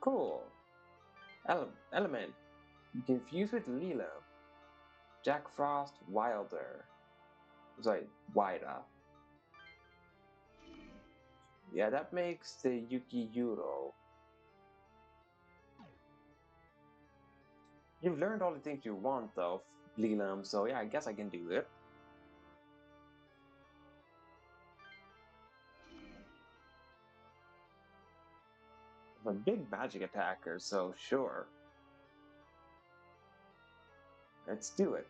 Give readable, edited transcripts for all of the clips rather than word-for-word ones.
Cool. Element. Confused with Lila. Jack Frost Wilder. Sorry, Wider. Yeah, that makes the Yuki Yuro. You've learned all the things you want, though, Leland, so yeah, I guess I can do it. I'm a big magic attacker, so sure. Let's do it.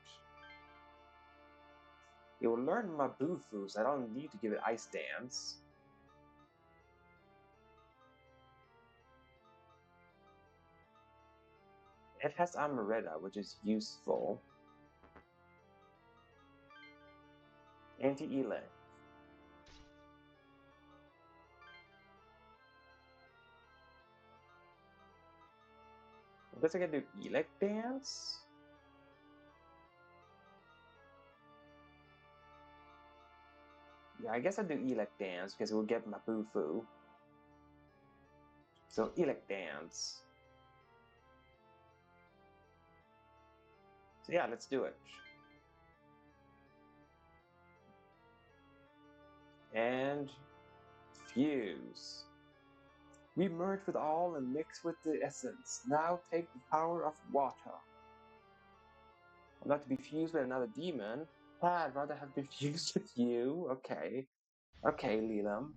It will learn Mabufu, so I don't need to give it Ice Dance. It has Amaretta, which is useful. Anti-Elect. I guess I can do Elect Dance? Yeah, I guess I'll do Elect Dance because we'll get Mabufu. So Elect Dance. So yeah, let's do it. And fuse. We merge with all and mix with the essence. Now take the power of water. I'm not to be fused with another demon. I'd rather have been fused with you. Okay. Okay, Leland.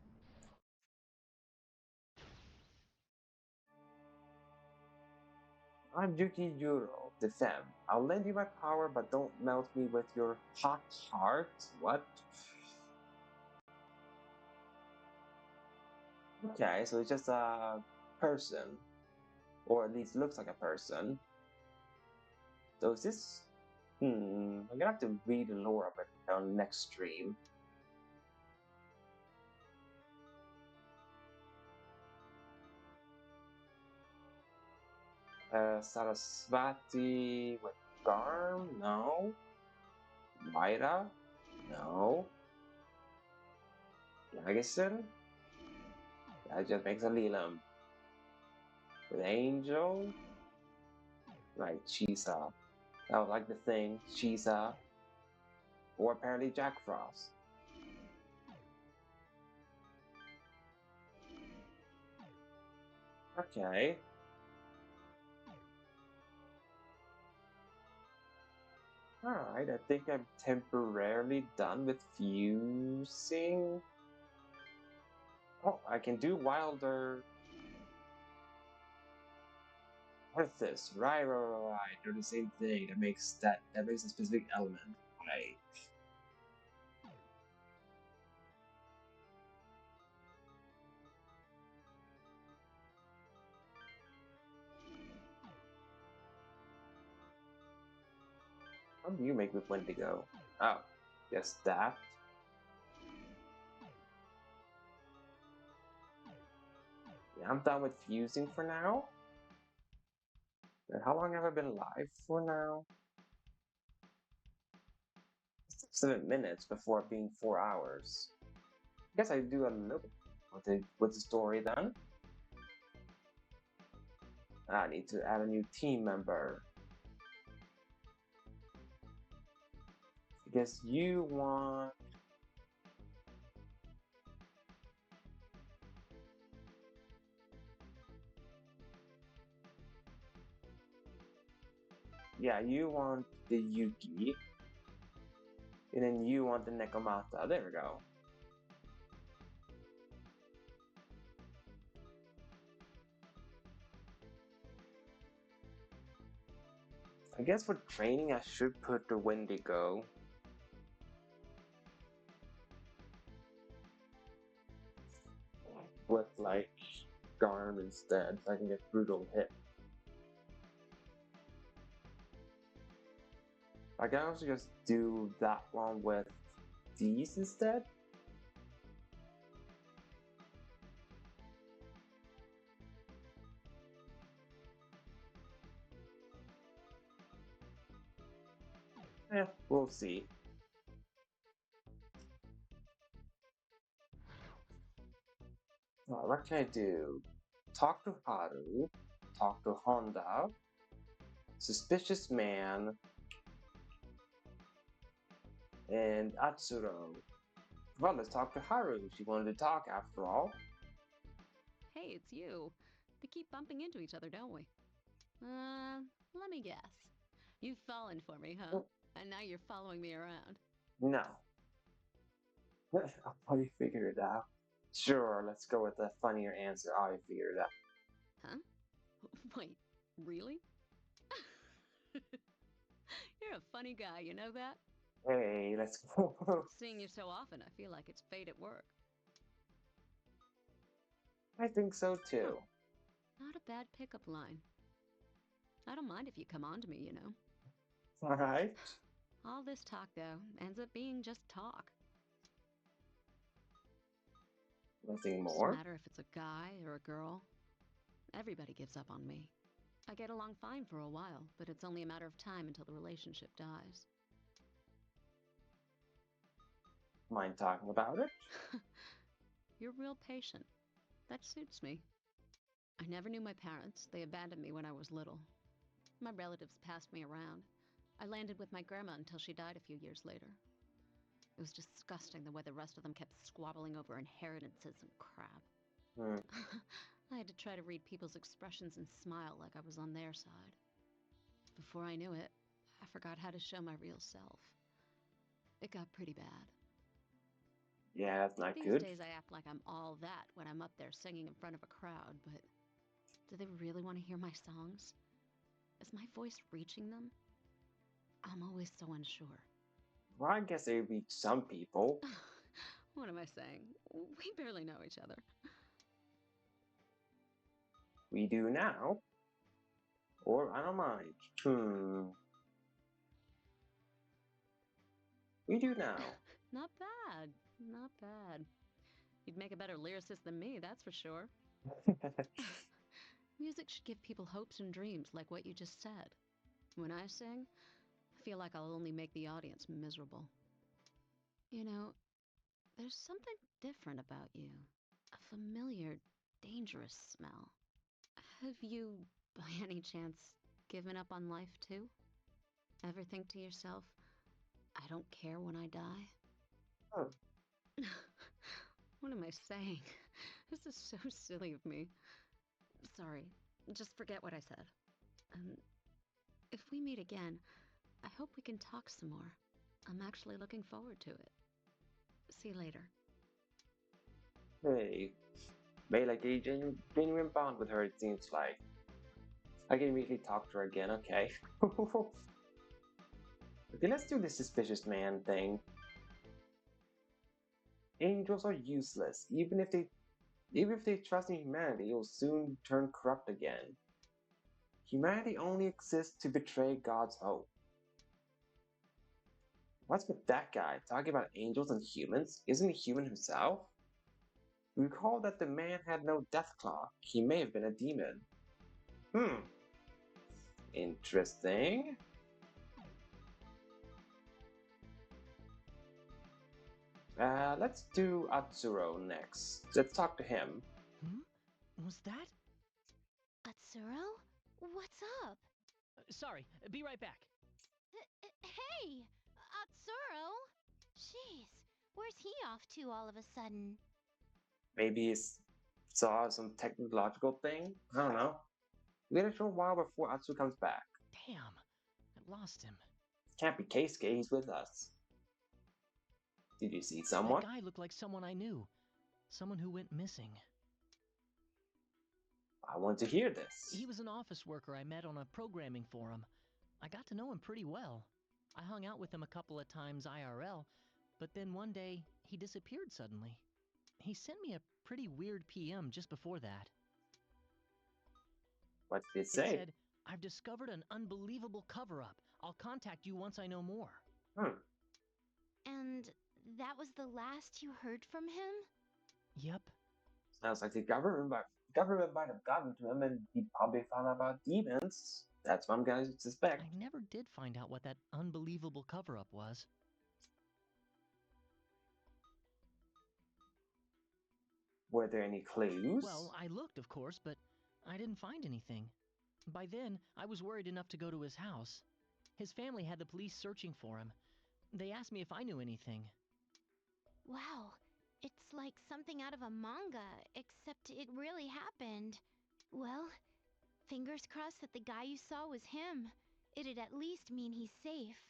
I'm Yuki Yuro, the Femme. I'll lend you my power, but don't melt me with your hot heart. What? Okay, so it's just a person. Or at least looks like a person. So is this... I'm gonna have to read the lore of it on next stream. Sarasvati with Garm? No. Myra? No. Lagerson? That just makes a Leland. With Angel? Right, Chisa. That was like the thing, Chisa. Or apparently Jack Frost. Okay. Alright, I think I'm temporarily done with fusing. Oh, I can do Wilder. What's this? Right. They're the same thing. That makes a specific element. Right. How do you make with Wendigo? Oh, yes, that. Yeah, I'm done with fusing for now. And how long have I been live for now? 7 minutes before being 4 hours. I guess I do a little bit with the story then. I need to add a new team member. I guess you want... Yeah, you want the Yuki. And then you want the Nekomata. There we go. I guess for training I should put the Wendigo. With like Garm instead, so I can get brutal hit. I can also just do that one with these instead. We'll see. What can I do? Talk to Haru. talk to Honda, Suspicious Man, and Atsuro. Well, let's talk to Haru. She wanted to talk after all. Hey, it's you. We keep bumping into each other, don't we? Let me guess. You've fallen for me, huh? And now you're following me around. No. How you figure it out? Sure, let's go with the funnier answer. How you figure it out. Huh? Wait, really? You're a funny guy, you know that? Hey, let's go. Seeing you so often, I feel like it's fate at work. I think so Huh. too. Not a bad pickup line. I don't mind if you come on to me, you know. All right. All this talk, though, ends up being just talk. Nothing Doesn't more. matter if it's a guy or a girl. Everybody gives up on me. I get along fine for a while, but it's only a matter of time until the relationship dies. Mind talking about it? You're real patient. That suits me. I never knew my parents. They abandoned me when I was little. My relatives passed me around. I landed with my grandma until she died a few years later. It was disgusting the way the rest of them kept squabbling over inheritances and crap. Hmm. I had to try to read people's expressions and smile like I was on their side. Before I knew it, I forgot how to show my real self. It got pretty bad. Yeah, that's not These good. days I act like I'm all that when I'm up there singing in front of a crowd, but do they really want to hear my songs? Is my voice reaching them? I'm always so unsure. Well, I guess they reach some people. What am I saying? We barely know each other. We do now. Or I don't mind. We do now. Not bad. Not bad. You'd make a better lyricist than me, that's for sure. Music should give people hopes and dreams like what you just said. When I sing, I feel like I'll only make the audience miserable. You know, there's something different about you. A familiar, dangerous smell. Have you, by any chance, given up on life too? Ever think to yourself, I don't care when I die? Oh, What am I saying? This is so silly of me. Sorry, just forget what I said. Um, if we meet again, I hope we can talk some more. I'm actually looking forward to it. See you later. hey. Made like a genuine bond with her, it seems like. I can immediately talk to her again, okay. Okay, let's do this suspicious man thing. Angels are useless. Even if they trust in humanity, it will soon turn corrupt again. Humanity only exists to betray God's hope. What's with that guy talking about angels and humans? Isn't he human himself? Recall that the man had no death clock. He may have been a demon. Hmm, interesting. Let's do Atsuro next. Let's talk to him. Hmm? Was that? Atsuro? What's up? Sorry, be right back. Hey! Atsuro! Jeez, where's he off to all of a sudden? Maybe he saw some technological thing. I don't know. Wait a short while before Atsu comes back. Damn, I lost him. Can't be Keisuke, he's with us. Did you see That someone? guy looked like someone I knew. Someone who went missing. I want to hear this. He was an office worker I met on a programming forum. I got to know him pretty well. I hung out with him a couple of times IRL, but then one day, he disappeared suddenly. He sent me a pretty weird PM just before that. What did it It say? said, I've discovered an unbelievable cover-up. I'll contact you once I know more. Hmm. And that was the last you heard from him? Yep. Sounds like the government might have gotten to him and he probably found out about demons. That's what I'm gonna suspect. I never did find out what that unbelievable cover-up was. Were there any clues? Well, I looked, of course, but I didn't find anything. By then, I was worried enough to go to his house. His family had the police searching for him. They asked me if I knew anything. Wow, it's like something out of a manga, except it really happened. Well, fingers crossed that the guy you saw was him. It'd at least mean he's safe.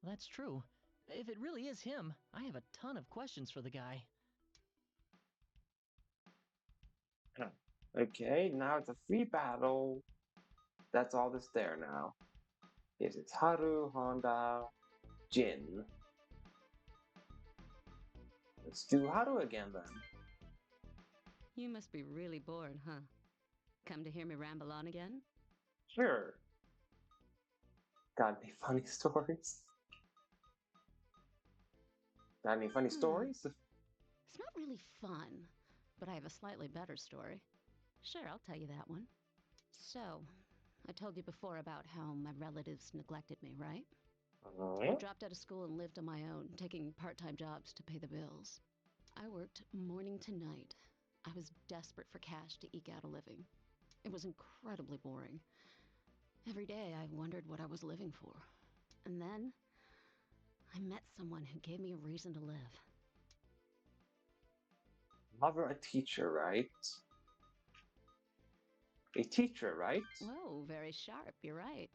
That's true. If it really is him, I have a ton of questions for the guy. Okay, now it's a free battle. That's all that's there now. Yes, it's Haru, Honda, Jin. Let's do Haru again then. You must be really bored, huh? Come to hear me ramble on again? Sure. Got any funny stories? Got any funny stories? It's not really fun, but I have a slightly better story. Sure, I'll tell you that one. So, I told you before about how my relatives neglected me, right? I dropped out of school and lived on my own, taking part-time jobs to pay the bills. I worked morning to night. I was desperate for cash to eke out a living. It was incredibly boring. Every day I wondered what I was living for. And then, I met someone who gave me a reason to live. Lover, a teacher, right? A teacher, right? Whoa, very sharp, you're right.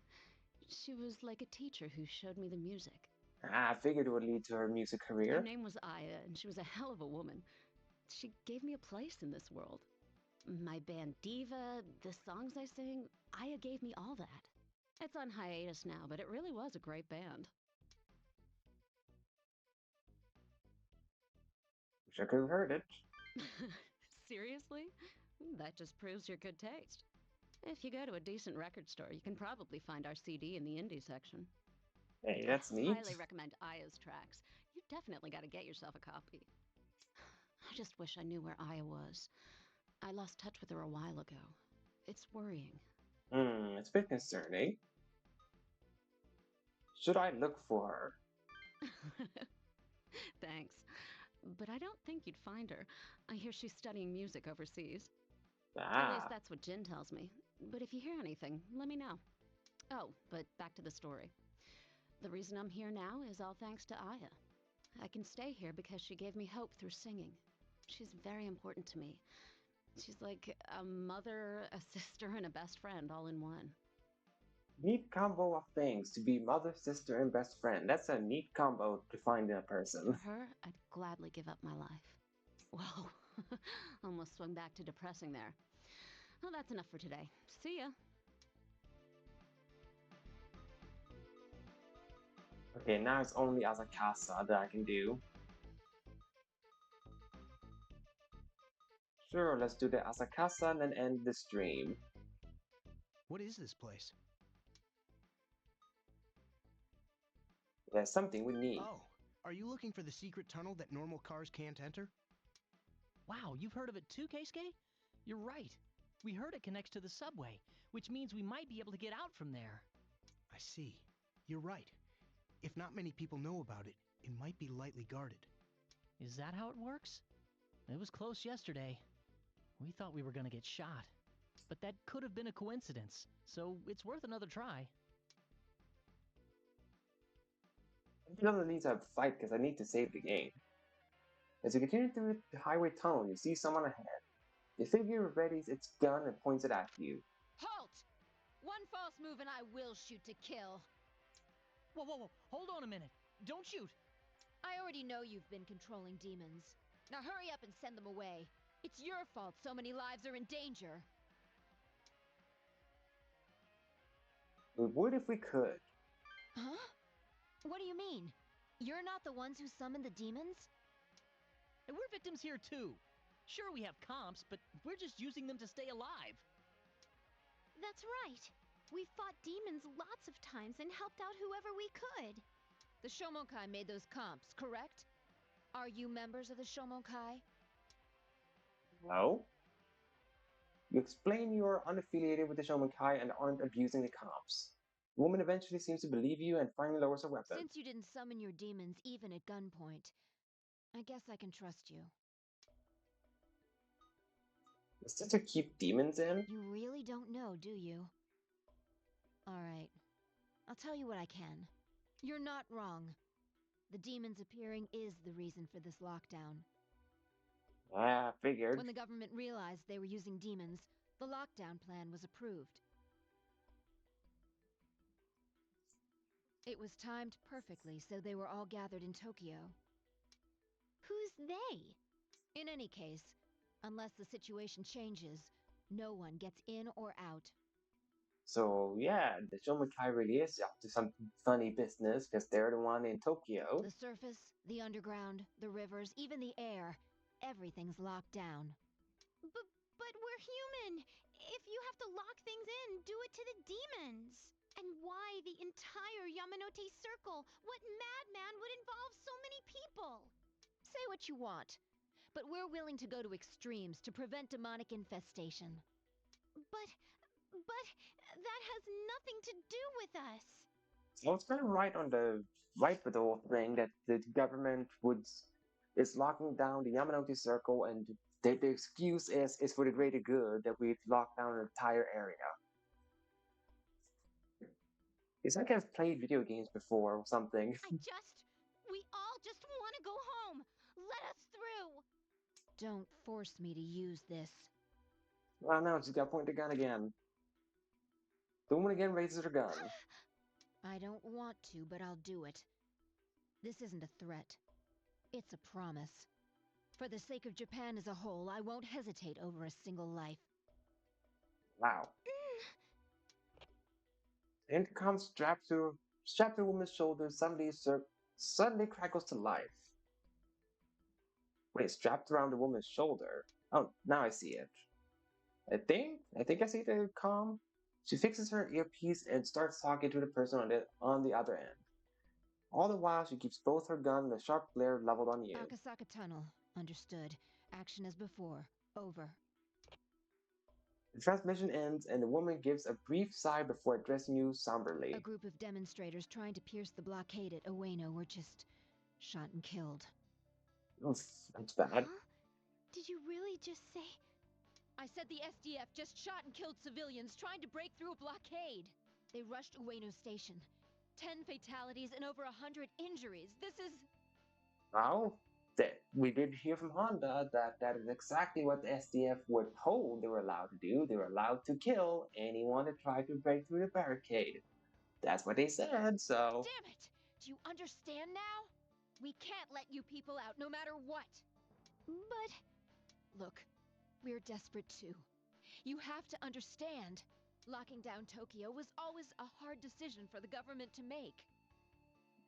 She was like a teacher who showed me the music. I figured it would lead to her music Her career. name was Aya, and she was a hell of a woman. She gave me a place in this world. My band Diva, the songs I sing, Aya gave me all that. It's on hiatus now, but it really was a great band. Wish I could have heard it. Seriously? That just proves your good taste. If you go to a decent record store, you can probably find our CD in the indie section. Hey, that's I neat. highly recommend Aya's tracks. You definitely got to get yourself a copy. I just wish I knew where Aya was. I lost touch with her a while ago. It's worrying. It's a bit concerning. Should I look for her? Thanks. But I don't think you'd find her. I hear she's studying music overseas. At least that's what Jin tells me. But if you hear anything, let me know. Oh, but back to the story. The reason I'm here now is all thanks to Aya. I can stay here because she gave me hope through singing. She's very important to me. She's like a mother, a sister, and a best friend all in one. Neat combo of things to be mother, sister, and best friend. That's a neat combo to find in a person. For her, I'd gladly give up my life. Whoa, almost swung back to depressing there. Well, that's enough for today. See ya. Okay, now it's only Asakasa that I can do. Sure, let's do the Asakasa and then end the stream. What is this place? There's something we need. Oh, are you looking for the secret tunnel that normal cars can't enter? Wow, you've heard of it too, Keisuke? You're right. We heard it connects to the subway, which means we might be able to get out from there. I see. You're right. If not many people know about it, it might be lightly guarded. Is that how it works? It was close yesterday. We thought we were gonna get shot. But that could have been a coincidence, so it's worth another try. I feel the need to have a fight because I need to save the game. As you continue through the highway tunnel, you see someone ahead. The figure readies its gun and points it at you. Halt! One false move and I will shoot to kill. Whoa, whoa, whoa, hold on a minute. Don't shoot. I already know you've been controlling demons. Now hurry up and send them away. It's your fault so many lives are in danger. We would if we could. Huh? What do you mean? You're not the ones who summoned the demons? And we're victims here too. Sure, we have comps, but we're just using them to stay alive. That's right. We fought demons lots of times and helped out whoever we could. The Shomonkai made those comps, correct? Are you members of the Shomonkai? No? You explain you are unaffiliated with the Shomenkai and aren't abusing the comps. The woman eventually seems to believe you and finally lowers her weapon. Since you didn't summon your demons even at gunpoint, I guess I can trust you. Is that to keep demons in? You really don't know, do you? Alright, I'll tell you what I can. You're not wrong. The demons appearing is the reason for this lockdown. Ah, figured. When the government realized they were using demons, the lockdown plan was approved. It was timed perfectly, so they were all gathered in Tokyo. Who's they? In any case, unless the situation changes, no one gets in or out. So yeah, the Shomukai really is up to some funny business because they're the one in Tokyo. The surface, the underground, the rivers, even the air, everything's locked down. But we're human. If you have to lock things in, do it to the demons. And why the entire Yamanote Circle? What madman would involve so many people? Say what you want, but we're willing to go to extremes to prevent demonic infestation. But that has nothing to do with us. So it's kind of right with the whole thing that the government is locking down the Yamanote Circle, and the excuse is for the greater good that we've locked down an entire area. It's like I've played video games before or something. We all just want to go home. Let us through. Don't force me to use this. Well, now she's got to point the gun again. The woman again raises her gun. I don't want to, but I'll do it. This isn't a threat. It's a promise. For the sake of Japan as a whole, I won't hesitate over a single life. Wow. The intercom strapped to the woman's shoulder suddenly crackles to life. Wait, strapped around the woman's shoulder. Oh, now I see it. I think I see the comm. She fixes her earpiece and starts talking to the person on the other end. All the while, she keeps both her gun and the sharp glare leveled on you. Akasaka Tunnel. Understood. Action as before. Over. The transmission ends, and the woman gives a brief sigh before addressing you somberly. A group of demonstrators trying to pierce the blockade at Ueno were just shot and killed. Oh, that's bad. Huh? Did you really just say? I said the SDF just shot and killed civilians trying to break through a blockade. They rushed Ueno Station. 10 fatalities and over 100 injuries. This is... Well, we did hear from Honda that is exactly what the SDF were told they were allowed to do. They were allowed to kill anyone that tried to break through the barricade. That's what they said, so... Damn it! Do you understand now? We can't let you people out no matter what. But... Look, we're desperate too. You have to understand. Locking down Tokyo was always a hard decision for the government to make.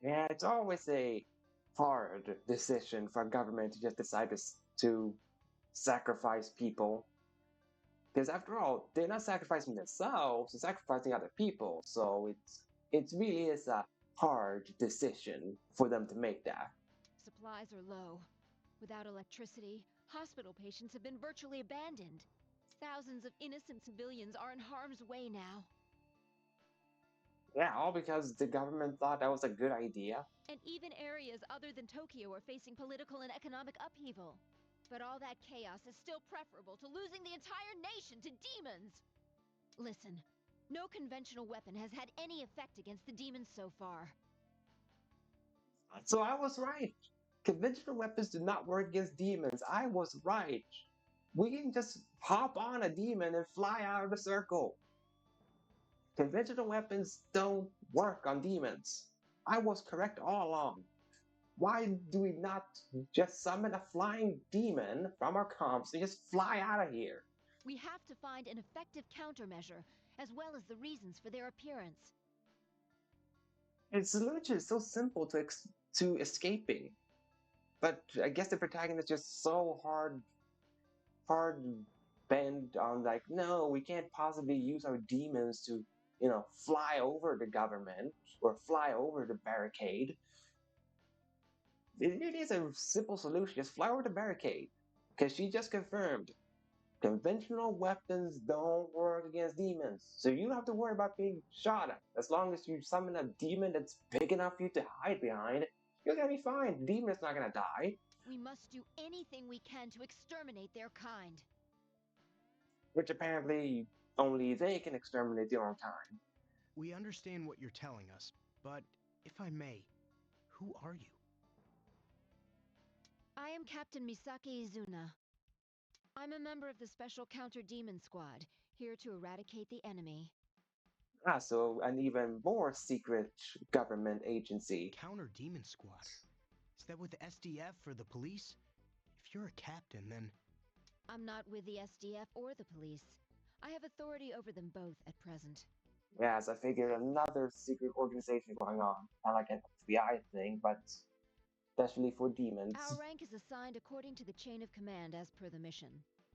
Yeah, it's always a hard decision for a government to just decide to sacrifice people. Because after all, they're not sacrificing themselves, they're sacrificing other people. So it really is a hard decision for them to make that. Supplies are low. Without electricity, hospital patients have been virtually abandoned. Thousands of innocent civilians are in harm's way now. Yeah, all because the government thought that was a good idea. And even areas other than Tokyo are facing political and economic upheaval. But all that chaos is still preferable to losing the entire nation to demons! Listen, no conventional weapon has had any effect against the demons so far. So I was right. Conventional weapons do not work against demons. I was right. We can just hop on a demon and fly out of the circle. Conventional weapons don't work on demons. I was correct all along. Why do we not just summon a flying demon from our comps and just fly out of here? We have to find an effective countermeasure, as well as the reasons for their appearance. It's literally so simple to escaping. But I guess the protagonist is just so hard bent on like, no, we can't possibly use our demons to, fly over the government or fly over the barricade. It is a simple solution. Just fly over the barricade. Because she just confirmed conventional weapons don't work against demons. So you don't have to worry about being shot at. As long as you summon a demon that's big enough for you to hide behind, you're gonna be fine. The demon's not gonna die. We must do anything we can to exterminate their kind. which apparently only they can exterminate their own kind. We understand what you're telling us, but if I may, who are you? I am Captain Misaki Izuna. I'm a member of the Special Counter Demon Squad, here to eradicate the enemy. Ah, so an even more secret government agency. Counter Demon Squad. Is that with the SDF or the police? If you're a captain, then I'm not with the SDF or the police. I have authority over them both at present. Yes, I figured another secret organization going on. Not like an FBI thing, but especially for demons. Our rank is assigned according to the chain of command as per the mission.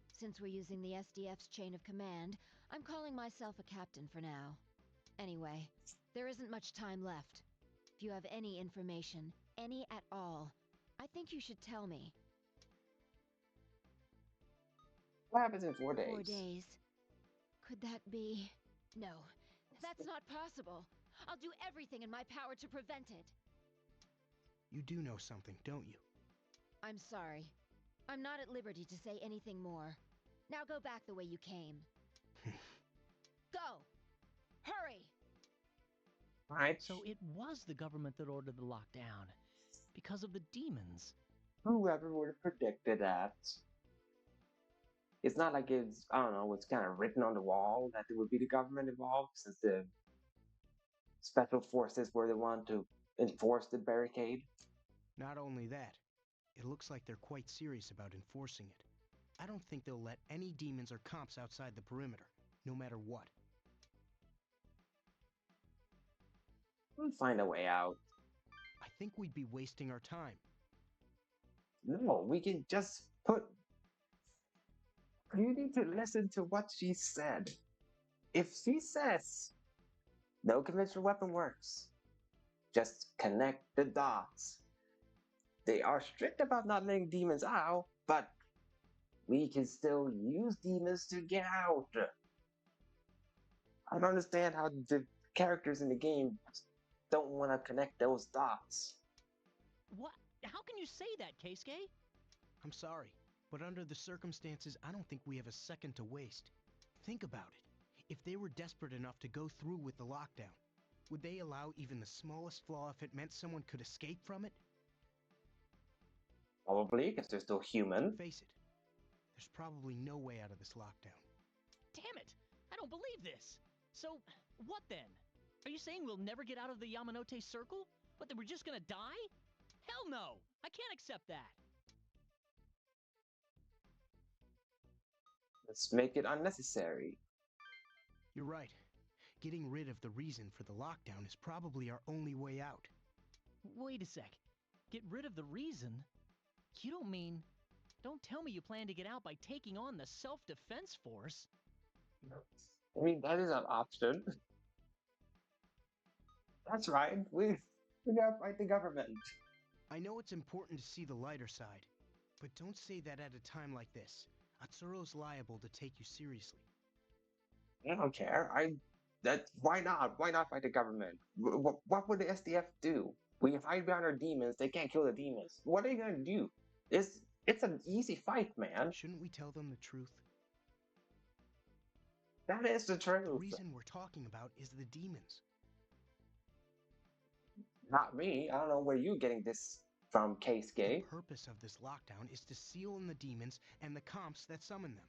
Since we're using the SDF's chain of command, I'm calling myself a captain for now. Anyway, there isn't much time left. If you have any information, any at all, I think you should tell me. What happens in 4 days? 4 days. Could that be? No, that's not possible. I'll do everything in my power to prevent it. you do know something, don't you? I'm sorry. I'm not at liberty to say anything more. Now go back the way you came. Go! Hurry! Right? So it was the government that ordered the lockdown. Because of the demons. Whoever would have predicted that? It's not like it's, I don't know, it's kind of written on the wall that it would be the government involved, since the special forces were the one to enforce the barricade. Not only that, it looks like they're quite serious about enforcing it. I don't think they'll let any demons or comps outside the perimeter, no matter what. We'll find a way out. I think we'd be wasting our time. No, we can just put. You need to listen to what she said. If she says no conventional weapon works, just connect the dots. They are strict about not letting demons out, but we can still use demons to get out. I don't understand how the characters in the game don't want to connect those dots. What? How can you say that, Keisuke? I'm sorry, but under the circumstances, I don't think we have a second to waste. Think about it. If they were desperate enough to go through with the lockdown, would they allow even the smallest flaw if it meant someone could escape from it? Probably, because they're still human. Face it, there's probably no way out of this lockdown. Damn it! I don't believe this! So, what then? Are you saying we'll never get out of the Yamanote Circle? But that we're just gonna die? Hell no! I can't accept that! Let's make it unnecessary. You're right. Getting rid of the reason for the lockdown is probably our only way out. Wait a sec. Get rid of the reason? You don't mean... Don't tell me you plan to get out by taking on the self-defense force. I mean, that is an option. That's right. We gotta fight the government. I know it's important to see the lighter side, but don't say that at a time like this. Atsuro's liable to take you seriously. I don't care. Why not? Why not fight the government? What would the SDF do? We can hide behind our demons. They can't kill the demons. What are you gonna do? It's an easy fight, man. Shouldn't we tell them the truth? That is the The truth. reason we're talking about is the demons. Not me. I don't know where you're getting this from, The Keisuke. purpose of this lockdown is to seal in the demons and the comps that summon them.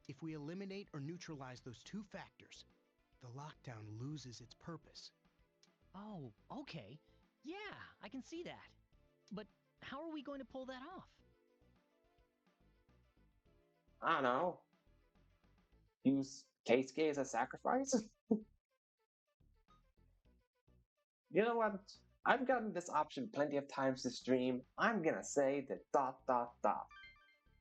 If we eliminate or neutralize those two factors, the lockdown loses its purpose. Oh, okay. Yeah, I can see that. But how are we going to pull that off? I don't know. Use Keisuke as a sacrifice? You know what? I've gotten this option plenty of times to stream. I'm gonna say the dot dot dot.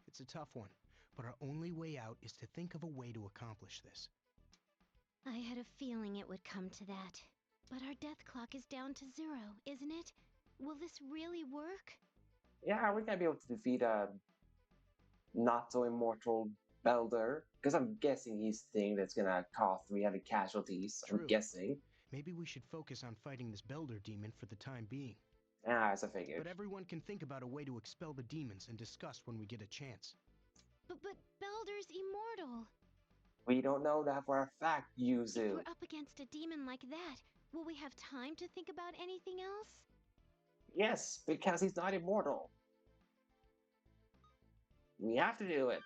It's a tough one, but our only way out is to think of a way to accomplish this. I had a feeling it would come to that. But our death clock is down to 0, isn't it? Will this really work? Yeah, we're gonna be able to defeat a not so immortal Belder. Because I'm guessing he's the thing that's gonna cause 300 casualties. I'm True. guessing. Maybe we should focus on fighting this Belder demon for the time being. Ah, as I figured. But everyone can think about a way to expel the demons and discuss when we get a chance. But Belder's immortal. We don't know that for a fact, If Yuzu. we're up against a demon like that, will we have time to think about anything else? Yes, because he's not immortal. We have to do it.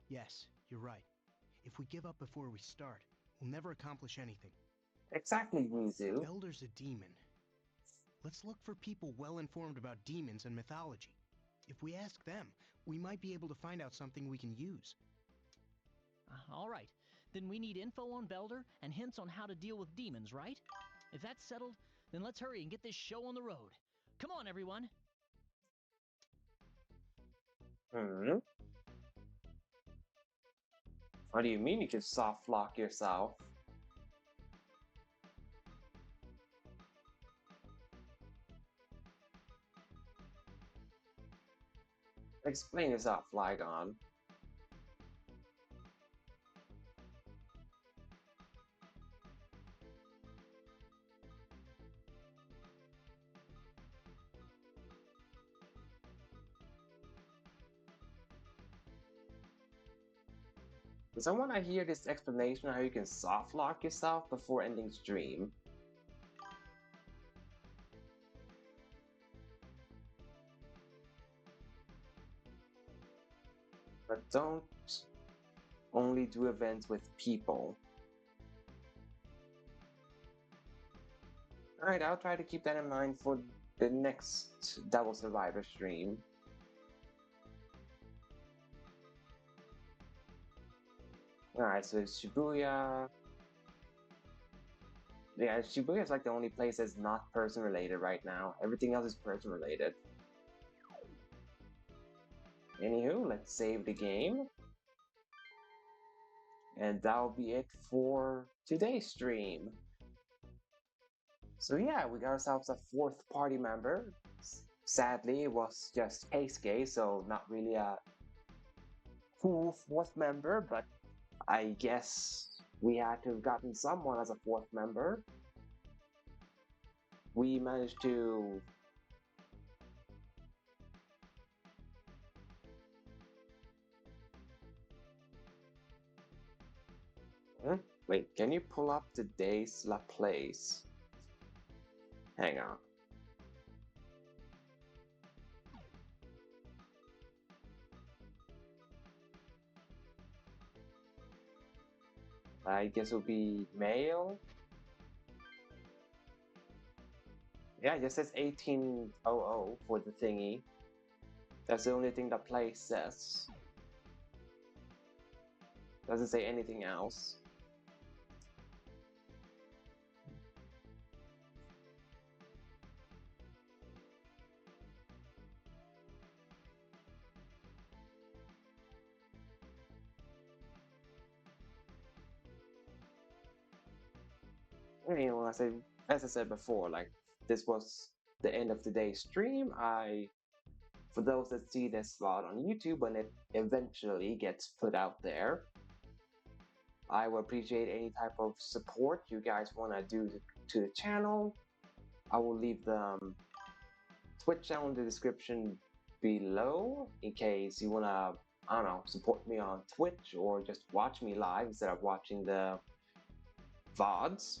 Yes, you're right. If we give up before we start, we'll never accomplish anything. Exactly, Yuzu. Belder's a demon. Let's look for people well informed about demons and mythology. If we ask them, we might be able to find out something we can use. All right. Then we need info on Belder and hints on how to deal with demons, right? If that's settled, then let's hurry and get this show on the road. Come on, everyone. Hmm? What do you mean you can soft lock yourself? Explain yourself, Flygon. Does someone want to hear this explanation of how you can soft lock yourself before ending stream? But don't only do events with people. Alright, I'll try to keep that in mind for the next Double Survivor stream. Alright, so Shibuya. Yeah, Shibuya is like the only place that's not person related right now. Everything else is person related. Anywho, let's save the game. And that'll be it for today's stream. So yeah, we got ourselves a fourth party member. Sadly, it was just Keisuke, so not really a full fourth member, but I guess we had to have gotten someone as a fourth member. We managed to wait, can you pull up today's La Place? Hang on. I guess it'll be male. Yeah, it just says 1800 for the thingy. That's the only thing the place says. Doesn't say anything else. You know, as I said before, like this was the end of today's stream. For those that see this VOD on YouTube when it eventually gets put out there, I would appreciate any type of support you guys want to do to the channel. I will leave the Twitch channel in the description below in case you want to, I don't know, support me on Twitch or just watch me live instead of watching the VODs.